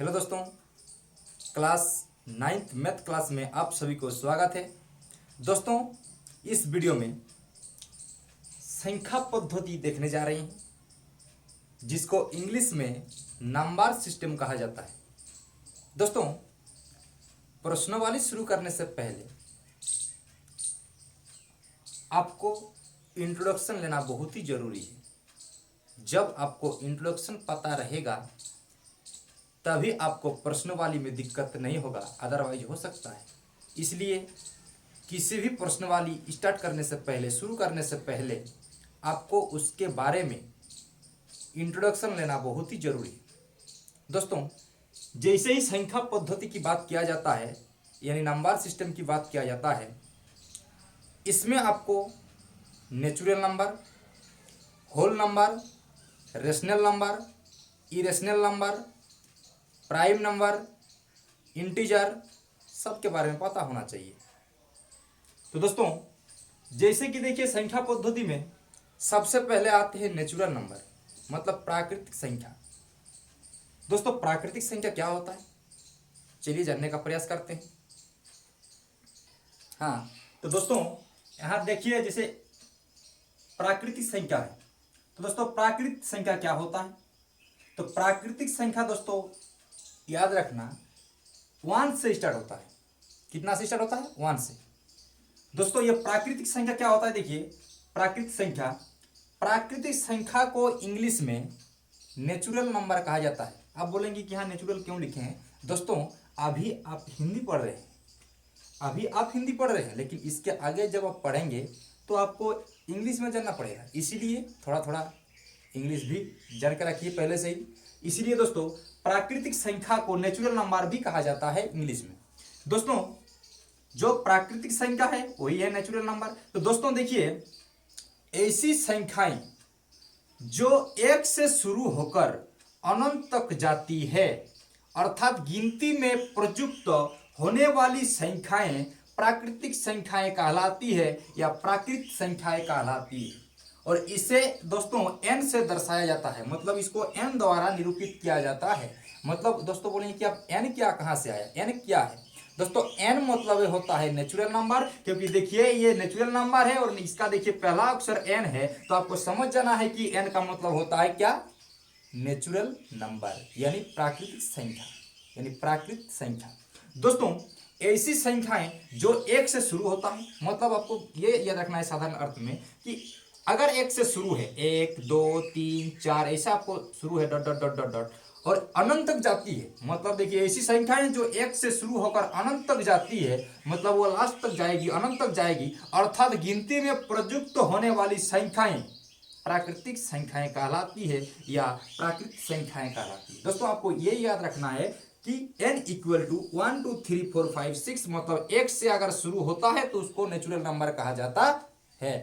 Hello दोस्तों, class 9th math class में आप सभी को स्वागत है। दोस्तों, इस वीडियो में संख्या पद्धति देखने जा रहे हैं जिसको इंग्लिश में नंबर सिस्टम कहा जाता है। दोस्तों, प्रश्नावली शुरू करने से पहले आपको इंट्रोडक्शन लेना बहुत ही जरूरी है। जब आपको इंट्रोडक्शन पता रहेगा तभी आपको प्रश्नावली में दिक्कत नहीं होगा, अदरवाइज हो सकता है। इसलिए किसी भी प्रश्नावली स्टार्ट करने से पहले, शुरू करने से पहले आपको उसके बारे में इंट्रोडक्शन लेना बहुत ही जरूरी है। दोस्तों, जैसे ही संख्या पद्धति की बात किया जाता है यानी नंबर सिस्टम की बात किया जाता है, इसमें आपको natural number, whole number, rational number, irrational number, prime number, integer सब के बारे में पता होना चाहिए। तो दोस्तों, जैसे कि देखिए संख्या पद्धति में सबसे पहले आते हैं नेचुरल नंबर, मतलब प्राकृतिक संख्या। दोस्तों, प्राकृतिक संख्या क्या होता है, चलिए जानने का प्रयास करते हैं। हाँ, तो दोस्तों यहाँ देखिए जैसे प्राकृतिक संख्या है, तो दोस्तों प्राकृतिक संख्या क्या होता है? तो प्राकृतिक संख्या दोस्तों याद रखना 1 से स्टार्ट होता है। कितना से स्टार्ट होता है? 1 से। दोस्तों ये प्राकृतिक संख्या क्या होता है? देखिए प्राकृतिक संख्या को इंग्लिश में नेचुरल नंबर कहा जाता है। आप बोलेंगे कि हाँ नेचुरल क्यों लिखे हैं? दोस्तों अभी आप हिंदी पढ़ रहे हैं, लेकिन इसके आगे जब आप पढ़ेंगे तो आपको इंग्लिश में जानना पड़ेगा, इसीलिए थोड़ा थोड़ा इंग्लिश भी जान के रखिए पहले से ही। इसीलिए दोस्तों प्राकृतिक संख्या को नेचुरल नंबर भी कहा जाता है इंग्लिश में। दोस्तों जो प्राकृतिक संख्या है वही है नेचुरल नंबर। तो दोस्तों देखिए, ऐसी संख्याएं जो 1 से शुरू होकर अनंत तक जाती है, अर्थात गिनती में प्रयुक्त होने वाली संख्याएं प्राकृतिक संख्याएं कहलाती है या प्राकृतिक संख्याएं कहलाती है। और इसे दोस्तों n से दर्शाया जाता है, मतलब इसको n द्वारा निरूपित किया जाता है। मतलब दोस्तों बोलेंगे कि अब n क्या कहां से आया, n क्या है? दोस्तों n मतलब होता है नेचुरल नंबर, क्योंकि देखिए ये नेचुरल नंबर है और इसका देखिए पहला अक्षर n है, तो आपको समझ जाना है कि n का मतलब होता है क्या? नेचुरल नंबर यानी प्राकृतिक संख्या। दोस्तों ऐसी संख्याएं जो 1 से शुरू होता है, मतलब आपको ये याद रखना है साधारण अर्थ में कि अगर 1 से शुरू है, 1 2 3 4 ऐसा आपको शुरू है dot dot dot dot dot और अनंत तक जाती है, मतलब देखिए ऐसी संख्याएं जो 1 से शुरू होकर अनंत तक जाती है, मतलब वो लास्ट तक जाएगी, अनंत तक जाएगी, अर्थात गिनती में प्रयुक्त होने वाली संख्याएं प्राकृतिक संख्याएं कहलाती है या प्राकृतिक संख्याएं कहलाती है। दोस्तों आपको ये याद रखना है कि n इक्वल टू 1 2 3 4 5 6, मतलब 1 से अगर शुरू होता है तो उसको नेचुरल नंबर कहा जाता है।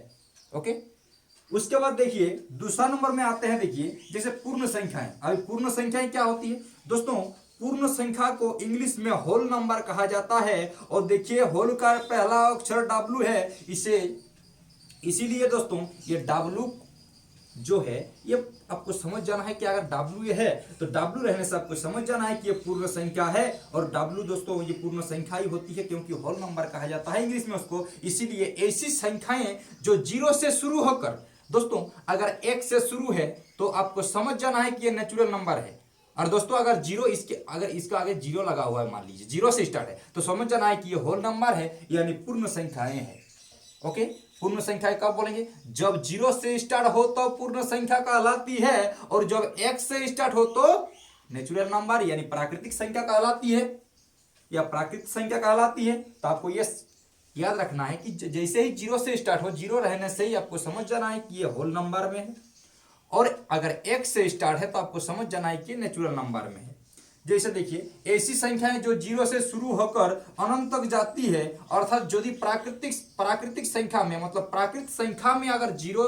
ओके, उसके बाद देखिए दूसरा नंबर में आते हैं। देखिए जैसे पूर्ण संख्याएं। अभी पूर्ण संख्याएं क्या होती है? दोस्तों पूर्ण संख्या को इंग्लिश में होल नंबर कहा जाता है, और देखिए होल का पहला अक्षर W है, इसीलिए दोस्तों ये W जो है ये आपको समझ जाना है कि अगर W है तो W रहने से आपको समझ जाना है कि ये पूर्ण संख्या है, और W दोस्तों ये पूर्ण संख्या ही होती है क्योंकि होल नंबर कहा जाता है इंग्लिश में उसको। इसीलिए ऐसी संख्याएं जो 0 से शुरू होकर, दोस्तों अगर 1 से शुरू है तो आपको समझ जाना है कि ये नेचुरल नंबर है, और दोस्तों अगर इसका आगे 0 लगा हुआ है, मान लीजिए 0 से स्टार्ट है, तो समझ जाना है कि ये होल नंबर है यानी पूर्ण संख्याएं हैं। ओके, पूर्ण संख्या कब बोलेंगे? जब 0 से स्टार्ट हो तो पूर्ण संख्या कहलाती है, और जब 1 से स्टार्ट हो तो नेचुरल नंबर यानी प्राकृतिक संख्या कहलाती है या प्राकृतिक संख्या कहलाती है। तो आपको ये याद रखना है कि जैसे ही 0 से स्टार्ट हो, 0 रहने से ही आपको समझ जाना है कि ये होल नंबर में है, और अगर 1 से स्टार्ट है तो आपको समझ जाना है कि नेचुरल नंबर में है। जैसे देखिए ऐसी संख्याएं जो 0 से शुरू होकर अनंत तक जाती है, अर्थात यदि प्राकृतिक संख्या में, मतलब प्राकृतिक संख्या में अगर 0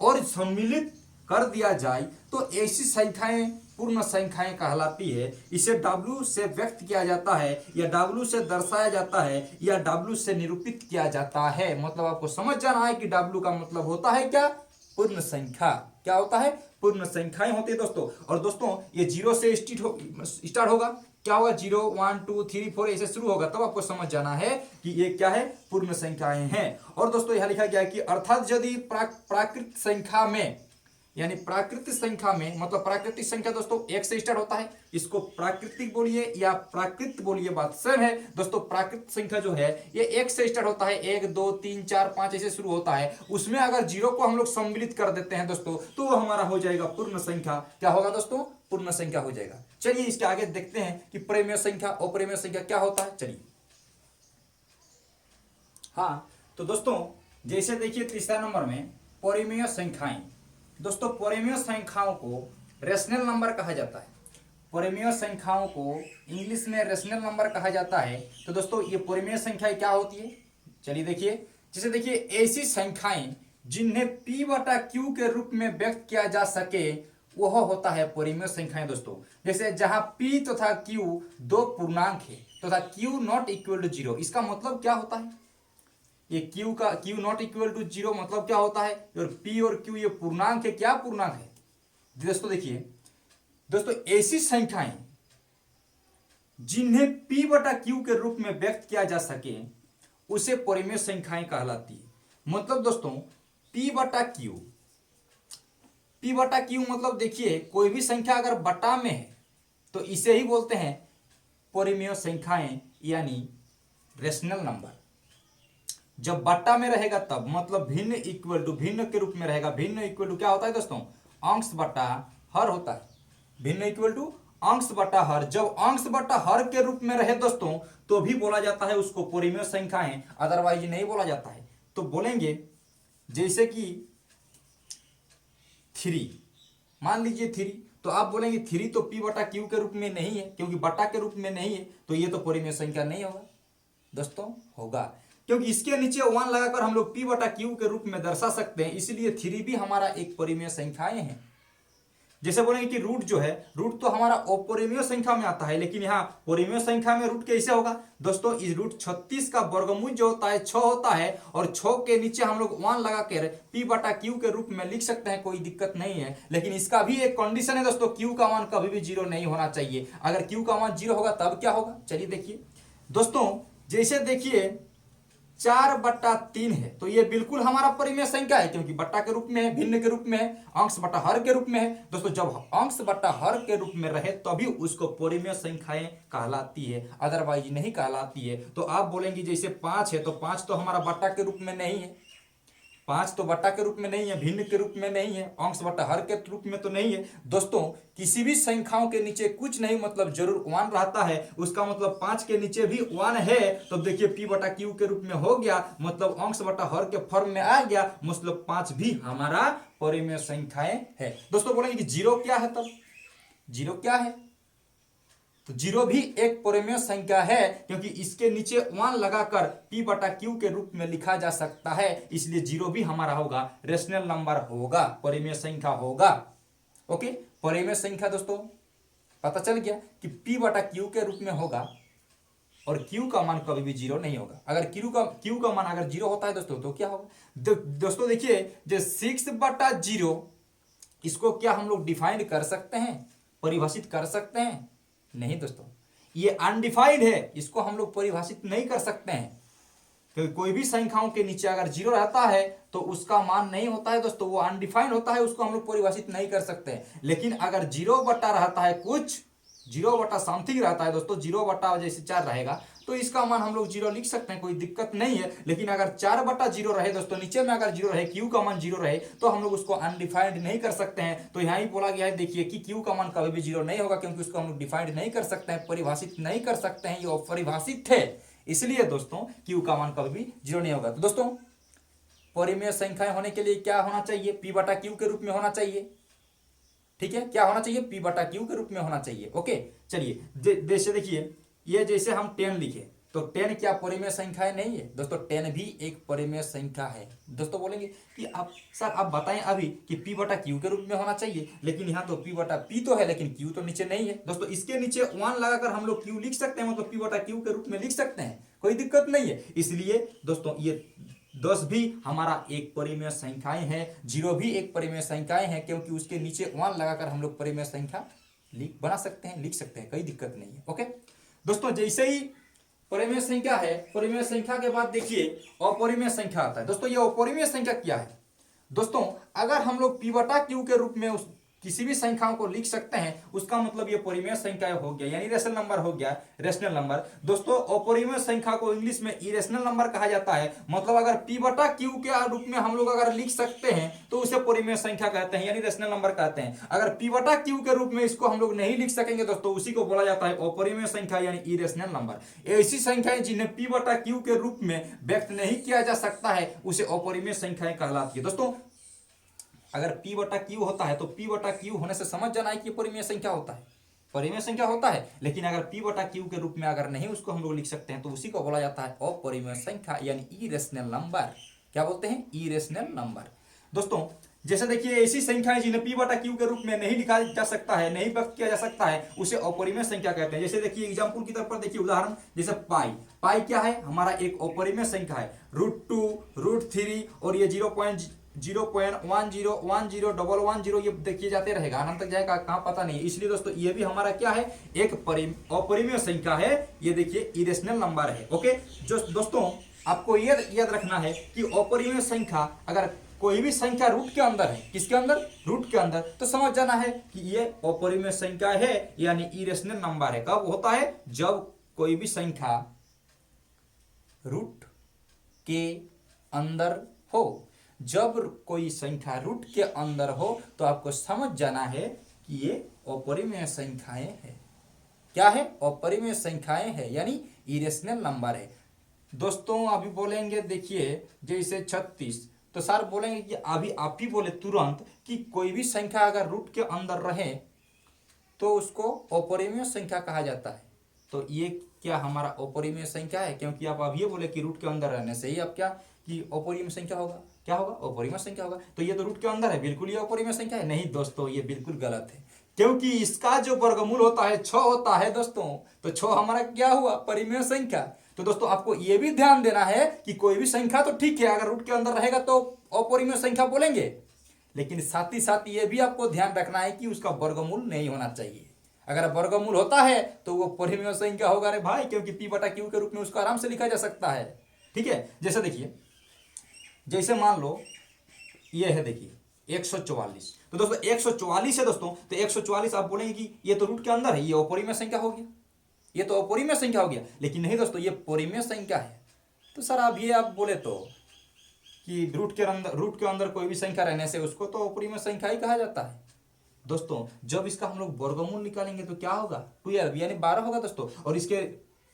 और सम्मिलित कर दिया जाए तो ऐसी संख्याएं पूर्ण संख्याएं कहलाती है। इसे W से व्यक्त किया जाता है या W से दर्शाया जाता है या W से निरूपित किया जाता है। मतलब आपको समझ जाना है कि W का मतलब होता है क्या? पूर्ण संख्या। क्या होता है? पूर्ण संख्याएं होती है दोस्तों। और दोस्तों ये जीरो से स्टार्ट होगा, क्या होगा, 0 1 2 3 4 ऐसे शुरू होगा, तब आपको समझ जाना है कि ये क्या है, पूर्ण संख्याएं हैं। और दोस्तों यहां लिखा गया है कि अर्थात यदि प्राकृत संख्या में, यानी प्राकृतिक संख्या में, मतलब प्राकृतिक संख्या दोस्तों एक से स्टार्ट होता है, इसको प्राकृतिक बोलिए या प्राकृत बोलिए, बात सेम है दोस्तों। प्राकृतिक संख्या जो है ये एक से स्टार्ट होता है, 1 2 3 4 5 ऐसे शुरू होता है। उसमें अगर जीरो को हम लोग सम्मिलित कर देते हैं दोस्तों, तो वो हमारा हो जाएगा पूर्ण संख्या। क्या होगा दोस्तों, पूर्ण संख्या हो जाएगा। चलिए इसके आगे देखते हैं कि परिमेय संख्या और परिमेय संख्या क्या होता है। चलिए हाँ, तो दोस्तों जैसे देखिए तीसरा नंबर में परिमेय संख्याएं। दोस्तों परिमेय संख्याओं को रेशनल नंबर कहा जाता है। परिमेय संख्याओं को इंग्लिश में रेशनल नंबर कहा जाता है। तो दोस्तों ये परिमेय संख्याएं क्या होती है, चलिए देखिए। जैसे देखिए ऐसी संख्याएं जिन्हें p बटा q के रूप में व्यक्त किया जा सके वह होता है परिमेय संख्याएं दोस्तों। जैसे जहां p तथा q दो पूर्णांक है तथा q नॉट इक्वल टू 0, इसका मतलब क्या होता है, ये q नॉट इक्वल टू 0 मतलब क्या होता है, और p और q ये पूर्णांक है। क्या पूर्णांक है दोस्तों, देखिए दोस्तों ऐसी संख्याएं जिन्हें p बटा q के रूप में व्यक्त किया जा सके उसे परिमेय संख्याएं कहलाती है। मतलब दोस्तों p बटा q मतलब देखिए कोई भी संख्या अगर बटा में है तो इसे ही बोलते हैं परिमेय संख्याएं, यानी रेशनल नंबर। जब बट्टा में रहेगा तब मतलब भिन्न इक्वल टू, भिन्न के रूप में रहेगा। भिन्न इक्वल टू क्या होता है दोस्तों, अंश बटा हर होता है। भिन्न इक्वल टू अंश बटा हर। जब अंश बटा हर के रूप में रहे दोस्तों तो भी बोला जाता है उसको परिमेय संख्याएं, अदरवाइज नहीं बोला जाता है। तो बोलेंगे जैसे कि 3, मान लीजिए 3, तो आप बोलेंगे 3 तो p बटा q के रूप में नहीं है, क्योंकि बटा के रूप में नहीं है, तो ये तो परिमेय संख्या नहीं होगा दोस्तों। होगा, क्योंकि इसके नीचे 1 लगाकर हम लोग p बटा q के रूप में दर्शा सकते हैं, इसलिए 3 भी हमारा एक परिमेय संख्याएं हैं। जैसे बोलेंगे कि रूट जो है, रूट तो हमारा अपरिमेय संख्या में आता है, लेकिन यहाँ परिमेय संख्या में रूट कैसे होगा दोस्तों, इस रूट 36 का वर्गमूल जो होता है 6 होता है, और 6 के नीचे हम लोग 1 लगाकर p बटा q के रूप में लिख सकते हैं, कोई दिक्कत नहीं है। लेकिन इसका भी एक कंडीशन है दोस्तों, q का मान कभी भी 0 नहीं होना चाहिए। अगर q का मान 0 होगा तब क्या होगा, चलिए देखिए दोस्तों। जैसे देखिए 4/3 है, तो ये बिल्कुल हमारा परिमेय संख्या है, क्योंकि बट्टा के रूप में है, भिन्न के रूप में है, अंश बटा हर के रूप में है दोस्तों। जब अंश बटा हर के रूप में रहे तभी उसको परिमेय संख्याएं कहलाती है, अदरवाइज नहीं कहलाती है। तो आप बोलेंगे जैसे 5 है, तो 5 तो हमारा बट्टा के रूप में नहीं है, 5 तो बट्टा के रूप में नहीं है, भिन्न के रूप में नहीं है, अंश बटा हर के रूप में तो नहीं है दोस्तों। किसी भी संख्याओं के नीचे कुछ नहीं मतलब जरूर 1 रहता है, उसका मतलब 5 के नीचे भी 1 है, तो देखिए p बटा q के रूप में हो गया, मतलब अंश बटा हर के फॉर्म में आ गया, मतलब 5 भी हमारा परिमेय संख्याएं है दोस्तों। बोलेंगे कि 0 क्या है, तब 0 क्या है, तो 0 भी एक परिमेय संख्या है, क्योंकि इसके नीचे 1 लगाकर p बटा q के रूप में लिखा जा सकता है, इसलिए 0 भी हमारा होगा, रेशनल नंबर होगा, परिमेय संख्या होगा। ओके, परिमेय संख्या दोस्तों पता चल गया कि p बटा q के रूप में होगा, और q का मान कभी भी 0 नहीं होगा। अगर q का मान अगर 0 होता है दोस्तों तो क्या होगा दोस्तों, देखिए जो 6/0, इसको क्या हम लोग डिफाइन कर सकते हैं, परिभाषित कर सकते हैं, नहीं दोस्तों, ये अनडिफाइंड है, इसको हम लोग परिभाषित नहीं कर सकते हैं। क्योंकि कोई भी संख्याओं के नीचे अगर 0 रहता है तो उसका मान नहीं होता है दोस्तों, वो अनडिफाइंड होता है, उसको हम लोग परिभाषित नहीं कर सकते हैं। लेकिन अगर 0 बटा रहता है, कुछ 0 बटा समथिंग रहता है दोस्तों, 0 बटा जैसे 4 रहेगा, तो इसका मान हम लोग 0 लिख सकते हैं, कोई दिक्कत नहीं है। लेकिन अगर 4/0 रहे दोस्तों, नीचे में अगर 0 रहे, q का मान 0 रहे, तो हम लोग उसको अनडिफाइंड नहीं कर सकते हैं। तो यहाँ ही बोला गया है देखिए कि q का मान कभी भी 0 नहीं होगा, क्योंकि उसको हम लोग डिफाइंड नहीं कर सकते हैं, परिभाषित नहीं कर सकते हैं, ये अपरिभाषित है, इसलिए दोस्तों q का मान कभी भी 0 नहीं होगा। तो दोस्तों परिमेय संख्याएं होने के लिए क्या होना चाहिए, p बटा q के रूप में होना चाहिए, ठीक है, क्या होना चाहिए, p बटा q के रूप में होना चाहिए। ओके, चलिए जैसे देखिए ये जैसे हम 10 लिखे, तो 10 क्या परिमेय संख्या है, नहीं है दोस्तों, 10 भी एक परिमेय संख्या है दोस्तों। बोलेंगे कि आप सर आप बताएं अभी कि p बटा q के रूप में होना चाहिए, लेकिन यहाँ तो p बटा p तो है, लेकिन q तो नीचे नहीं है दोस्तों। इसके नीचे 1 लगाकर हम लोग q लिख सकते हैं, मतलब p बटा q के रूप में लिख सकते हैं, कोई दिक्कत नहीं है। इसलिए दोस्तों ये 10 भी हमारा एक परिमेय संख्याएं हैं, 0 भी एक परिमेय संख्याएं हैं, क्योंकि उसके नीचे 1 लगाकर हम लोग परिमेय संख्या बना सकते हैं, लिख सकते हैं, कोई दिक्कत नहीं है। ओके दोस्तों, जैसे ही परिमेय संख्या है, परिमेय संख्या के बाद देखिए अपरिमेय संख्या आता है। दोस्तों ये अपरिमेय संख्या क्या है? दोस्तों अगर हम लोग p बटा q के रूप में उस किसी भी संख्याओं को लिख सकते हैं, उसका मतलब ये परिमेय संख्या हो गया, यानी रेशनल नंबर हो गया, रेशनल नंबर। दोस्तों अपरिमेय संख्या को इंग्लिश में इरेशनल नंबर कहा जाता है। मतलब अगर p बटा q के रूप में हम लोग अगर लिख सकते हैं तो उसे परिमेय संख्या कहते हैं, यानी रेशनल नंबर कहते हैं। अगर p बटा q के रूप में इसको हम लोग नहीं लिख सकेंगे दोस्तों, उसी को बोला जाता है अपरिमेय संख्या, यानी इरेशनल नंबर। ऐसी संख्याएं जिन्हें p बटा q के रूप में व्यक्त नहीं किया जा सकता है, उसे अपरिमेय संख्याएं कहलाती है। दोस्तों अगर p बटा q होता है तो p बटा q होने से समझ जाना है कि परिमेय संख्या होता है, परिमेय संख्या होता है। लेकिन अगर p बटा q के रूप में अगर नहीं उसको हम लोग लिख सकते हैं तो उसी को बोला जाता है अपरिमेय संख्या, यानी इरेशनल नंबर। क्या बोलते हैं? Irrational number. दोस्तों जैसे देखिए ऐसी संख्याएं जिन्हें p बटा q के रूप में नहीं लिखा जा सकता है, नहीं व्यक्त किया जा सकता है, उसे अपरिमेय संख्या कहते हैं। जैसे देखिए एग्जांपल की तरफ पर देखिए उदाहरण, जैसे पाई। पाई क्या है? हमारा एक अपरिमेय संख्या है। √2, √3 और ये 0.101010 ये देखिए जाते रहेगा, अनंत तक जाएगा, कहां पता नहीं है। इसलिए दोस्तों ये भी हमारा क्या है? एक अपरिमेय संख्या है। ये देखिए इरेशनल नंबर है। ओके जो दोस्तों आपको ये याद रखना है कि अपरिमेय संख्या अगर कोई भी संख्या रूट के अंदर है, किसके अंदर? रूट के अंदर, तो समझ जाना है कि ये अपरिमेय संख्या है, यानी इरेशनल नंबर है। कब होता है? जब कोई भी संख्या रूट के अंदर हो। जब कोई संख्या रूट के अंदर हो तो आपको समझ जाना है कि ये अपरिमेय संख्याएं हैं। क्या है? अपरिमेय संख्याएं हैं, यानी इरेशनल नंबर है। दोस्तों अभी बोलेंगे देखिए जैसे 36, तो सर बोलेंगे कि अभी आप ही बोले तुरंत कि कोई भी संख्या अगर रूट के अंदर रहे तो उसको अपरिमेय संख्या कहा जाता है। तो ये क्या हमारा अपरिमेय संख्या है? क्योंकि आप अभी बोले कि रूट के अंदर रहने से ही अब क्या कि अपरिमेय संख्या होगा। क्या होगा? अपरिमेय संख्या होगा। तो ये तो रूट के अंदर है, बिल्कुल ये अपरिमेय संख्या है? नहीं दोस्तों, ये बिल्कुल गलत है, क्योंकि इसका जो वर्गमूल होता है 6 होता है दोस्तों। तो 6 हमारा क्या हुआ? परिमेय संख्या। तो दोस्तों आपको ये भी ध्यान देना है कि कोई भी संख्या तो ठीक है अगर रूट के अंदर रहेगा तो अपरिमेय संख्या बोलेंगे, लेकिन साथ ही साथ ये भी आपको ध्यान रखना है कि उसका वर्गमूल नहीं होना चाहिए। अगर वर्गमूल होता है तो वो परिमेय संख्या होगा रे भाई, क्योंकि p बटा q के रूप में उसको आराम से लिखा जा सकता है। ठीक है, जैसे देखिए, जैसे मान लो ये है देखिए 144। तो दोस्तों 144 है दोस्तों, तो 144 आप बोलेंगे कि ये तो रूट के अंदर है, ये अपरिमेय संख्या हो गया, ये तो अपरिमेय संख्या हो गया। लेकिन नहीं दोस्तों, ये परिमेय संख्या है। तो सर आप ये आप बोले तो कि रूट के अंदर कोई भी संख्या रहने से उसको तो अपरिमेय संख्या ही कहा जाता है। दोस्तों जब इसका हम लोग वर्गमूल निकालेंगे तो क्या होगा? 12 यानी 12 होगा दोस्तों, और इसके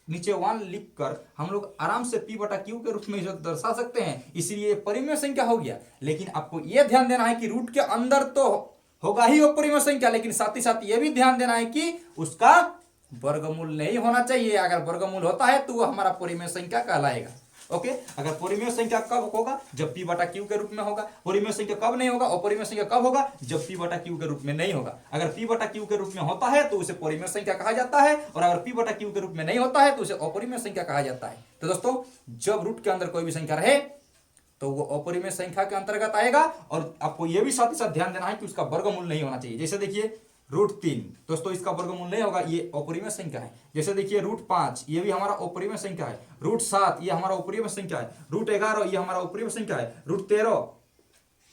नीचे 1 लिखकर हम लोग आराम से p बटा q के रूप में दर्शा सकते हैं, इसलिए परिमेय संख्या हो गया। लेकिन आपको यह ध्यान देना है कि रूट के अंदर तो होगा ही अपरिमेय संख्या, लेकिन साथ ही साथ यह भी ध्यान देना है कि उसका वर्गमूल नहीं होना चाहिए। अगर वर्गमूल होता है तो वह हमारा परिमेय संख्या कहलाएगा। ओके, अगर परिमेय संख्या कब होगा? जब p बटा q के रूप में होगा। परिमेय संख्या कब नहीं होगा? अपरिमेय संख्या कब होगा? जब p बटा q के रूप में नहीं होगा। अगर p बटा q के रूप में होता है तो उसे परिमेय संख्या कहा जाता है, और अगर p बटा q के रूप में नहीं होता है तो उसे अपरिमेय संख्या कहा जाता है। तो दोस्तों जब रूट के अंदर कोई भी संख्या रहे तो वो अपरिमेय संख्या के अंतर्गत आएगा, और आपको यह भी साथ ही साथ ध्यान देना है कि उसका वर्गमूल नहीं होना चाहिए। जैसे देखिए √3 दोस्तों, इसका वर्गमूल नहीं होगा, ये अपरिमेय संख्या है। जैसे देखिए √5 ये भी हमारा अपरिमेय संख्या है। √7 ये हमारा अपरिमेय संख्या है। √11 ये हमारा अपरिमेय संख्या है। √13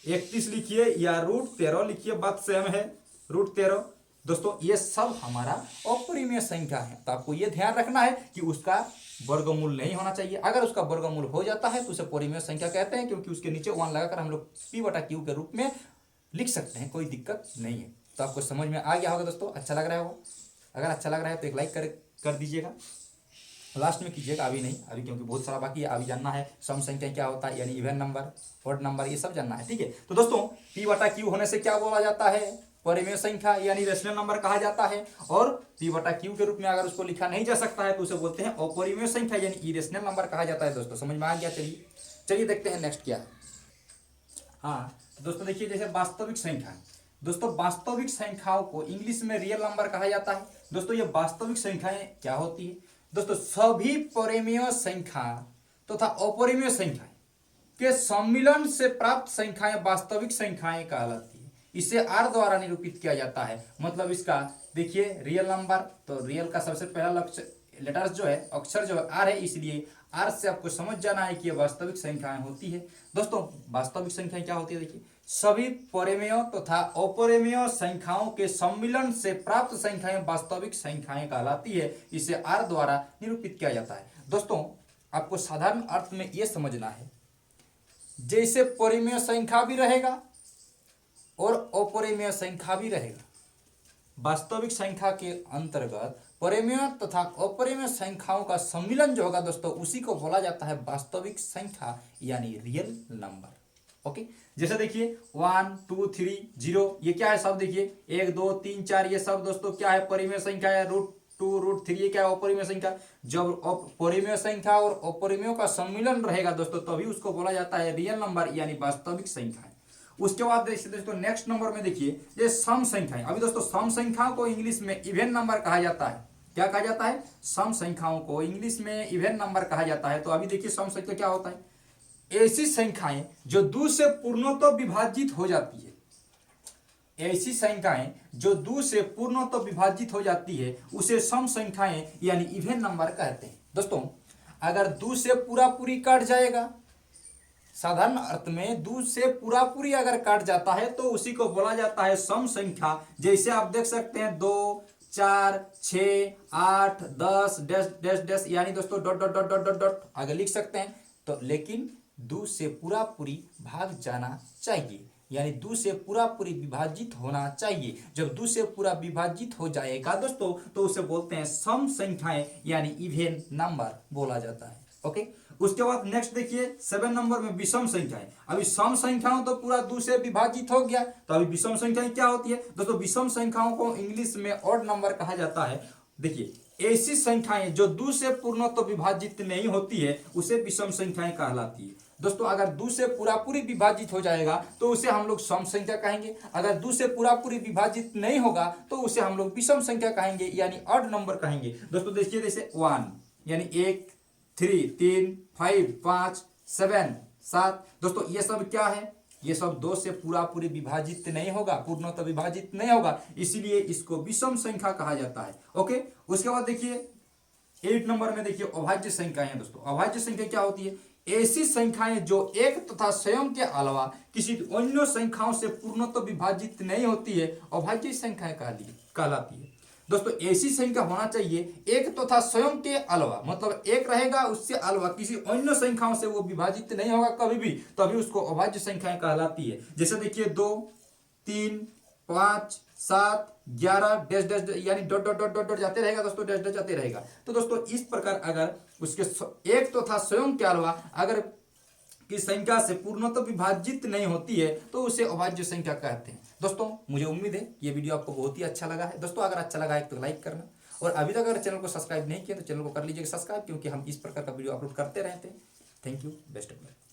31 लिखिए या √13 लिखिए, बात सेम है। √13 दोस्तों ये सब हमारा अपरिमेय संख्या है। तो आपको ये ध्यान रखना है कि उसका वर्गमूल नहीं होना चाहिए। अगर उसका वर्गमूल हो जाता है तो उसे परिमेय संख्या कहते हैं, क्योंकि उसके नीचे 1 लगाकर हम लोग p बटा q के रूप में लिख सकते हैं, कोई दिक्कत नहीं है। तो आपको समझ में आ गया होगा दोस्तों, अच्छा लग रहा होगा। अगर अच्छा लग रहा है तो एक लाइक कर दीजिएगा, लास्ट में कीजिएगा, अभी नहीं, अभी क्योंकि बहुत सारा बाकी है। अभी जानना है सम संख्या क्या होता है, यानी इवन नंबर, ऑड नंबर, ये सब जानना है। ठीक है, तो दोस्तों p बटा q होने से क्या बोला जाता है? परिमेय संख्या, यानी रेशनल नंबर कहा जाता है। और p बटा q के रूप में अगर उसको लिखा नहीं जा सकता है तो उसे बोलते हैं अपरिमेय संख्या, यानी इरेशनल नंबर कहा जाता है। दोस्तों समझ में आ गया? चलिए देखते हैं नेक्स्ट क्या है। हाँ दोस्तों देखिए, जैसे वास्तविक संख्या, दोस्तों वास्तविक संख्याओं को इंग्लिश में रियल नंबर कहा जाता है। दोस्तों ये वास्तविक संख्याएं क्या होती है? दोस्तों सभी परिमेय संख्या तथा अपरिमेय संख्याएं, के सम्मिलन से प्राप्त संख्याएं वास्तविक संख्याएं कहलाती है। इसे आर द्वारा निरूपित किया जाता है। मतलब इसका देखिए रियल नंबर, तो रियल का सबसे पहला लक्ष्य लेटर्स जो है, अक्षर जो है आर है, इसलिए आर से आपको समझ जाना है कि ये वास्तविक संख्याएं होती है। दोस्तों वास्तविक संख्याएं क्या होती है, देखिए सभी परिमेय तथा अपरिमेय संख्याओं के सम्मिलन से प्राप्त संख्याएं वास्तविक संख्याएं कहलाती है। इसे आर द्वारा निरूपित किया जाता है। दोस्तों आपको साधारण अर्थ में यह समझना है, जैसे परिमेय संख्या भी रहेगा और अपरिमेय संख्या भी रहेगा। वास्तविक संख्या के अंतर्गत परिमेय तथा अपरिमेय संख्याओं का सम्मिलन जो होगा दोस्तों, उसी को बोला जाता है वास्तविक संख्या यानी रियल नंबर। ओके, जैसे देखिए 1 2 3 0, ये क्या है सब, देखिए 1 2 3 4, ये सब दोस्तों क्या है, परिमेय संख्या है। √2 √3 ये क्या है, अपरिमेय संख्या। जब परिमेय संख्या और अपरिमेय का सम्मिलन रहेगा दोस्तों, तभी उसको बोला जाता है रियल नंबर यानी वास्तविक संख्या। उसके बाद दोस्तों नेक्स्ट नंबर में देखिए ये सम संख्याएं। अभी दोस्तों सम संख्याओं को इंग्लिश में इवन नंबर कहा जाता है। क्या कहा जाता है, सम संख्याओं को इंग्लिश में इवन नंबर कहा जाता है। तो अभी देखिए सम संख्या क्या होता है, ऐसी संख्याएं जो 2 से पूर्णतः विभाजित हो जाती है। ऐसी संख्याएं जो 2 से पूर्णतः विभाजित हो जाती है उसे सम संख्याएं यानी इवन नंबर कहते हैं। दोस्तों अगर 2 से पूरा पूरी काट जाएगा, साधारण अर्थ में 2 से पूरा पूरी अगर काट जाता है तो उसी को बोला जाता है सम संख्या। जैसे आप देख सकते हैं 2 4 6 8 10 डैश डैश डैश, यानी दोस्तों dot dot dot dot dot dot आगे लिख सकते हैं। तो लेकिन 2 से पूरा पूरी भाग जाना चाहिए, यानी 2 से पूरा पूरी विभाजित होना चाहिए। जब 2 से पूरा विभाजित हो जाएगा दोस्तों तो उसे बोलते हैं सम संख्याएं यानी इवन नंबर बोला जाता है। ओके, उसके बाद नेक्स्ट देखिए 7 नंबर में विषम संख्याएं। अभी सम संख्याओं तो पूरा 2 से विभाजित हो गया, तो अभी विषम संख्याएं क्या होती है दोस्तों, विषम संख्याओं को इंग्लिश में ऑड नंबर कहा जाता है। देखिए ऐसी संख्याएं जो 2 से पूर्णतः विभाजित नहीं होती है उसे विषम संख्याएं कहलाती है। दोस्तों अगर 2 से पूरा पूरी विभाजित हो जाएगा तो उसे हम लोग सम संख्या कहेंगे। अगर 2 से पूरा पूरी विभाजित नहीं होगा तो उसे हम लोग विषम संख्या कहेंगे यानी ऑड नंबर कहेंगे। दोस्तों देखिए जैसे 1 यानी 1 3 3 5 5 7 7, दोस्तों ये सब क्या है, ये सब 2 से पूरा पूरी विभाजित नहीं होगा, पूर्णतः विभाजित नहीं होगा, इसीलिए इसको विषम संख्या कहा जाता है। ओके, उसके बाद देखिए 8 नंबर में देखिए अभाज्य संख्याएं हैं। दोस्तों अभाज्य संख्या क्या होती है, ऐसी संख्याएं जो एक तथा स्वयं के अलावा किसी अन्य संख्याओं से पूर्णतः विभाजित नहीं होती है, अभाज्य संख्याएं कहलाती है। दोस्तों ऐसी संख्या होना चाहिए एक तथा स्वयं के अलावा, मतलब एक रहेगा उससे अलावा किसी अन्य संख्याओं से वो विभाजित नहीं होगा कभी भी, तभी उसको अभाज्य संख्याएं कहलाती है। जैसे देखिए 2 3 5 7 11 डैश डैश यानी डॉट डॉट डॉट डॉट जाते रहेगा दोस्तों, डैश डैश जाते रहेगा। तो दोस्तों इस प्रकार अगर उसके एक तथा स्वयं के अलावा अगर की संख्या से पूर्णतः विभाजित नहीं होती है तो उसे अभाज्य संख्या कहते हैं। दोस्तों मुझे उम्मीद है ये वीडियो आपको बहुत ही अच्छा लगा है। दोस्तों अगर अच्छा लगा है तो लाइक करना, और अभी तक अगर चैनल को सब्सक्राइब नहीं किया तो चैनल को कर लीजिएगा सब्सक्राइब, क्योंकि हम इस प्रकार का वीडियो अपलोड करते रहते हैं। Thank you, best of luck.